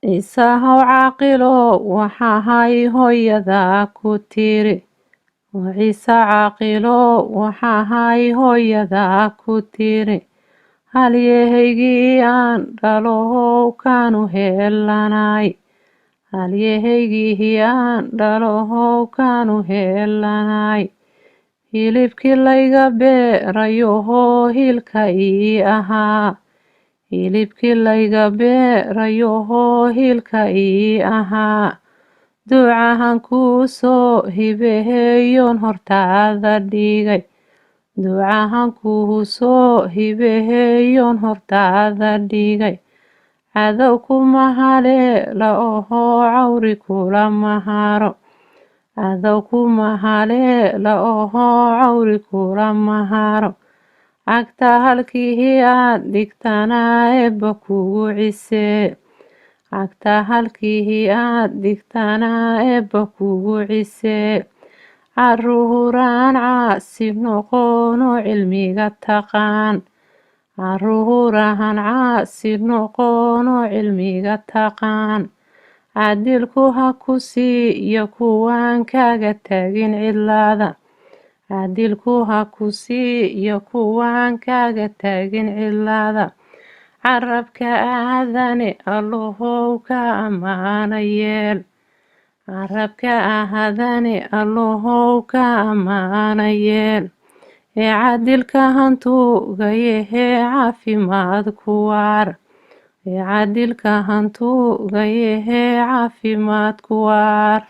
ciisahow caaqilo waxaahay hooyadaa ku tiri ciise caaqilo waxaahay hooyadaa ku tiri halyahaygii aan dhalohow kaanu heelanay halyahaygii aan dhalohow kaanu heelanay hilibkii layga beerayohoo hilka ii ahaa hilibkii layga beerayohoo hilka ii ahaa ducahan kuu soo hibeeyoon hortaada dhigay ducahan kuu soo hibeeyoon hortaada dhigay cadow kuma haleela ohoo cawri kulama haro cadow kuma haleela ohoo cawri kulama haro cagta halkii aad dhigtana eebba kugu cisee cagta halkii aad dhigtana eebba kugu cisee caruuraan caasi noqonoo cilmiga taqaan caruuraan caasi noqonoo cilmiga taqaan cadilku ha ku siiyo kuwaan kaaga tagin cidlaada cadilku ha ku siiyo kuwaan kaaga tagin cidlaada carabka aadane allahow ka ammaana yeel carabka aadane allahow ka ammaana yeel cadilka hantugayahee caafimaad ku waar cadilka hantugayahee caafimaad ku waar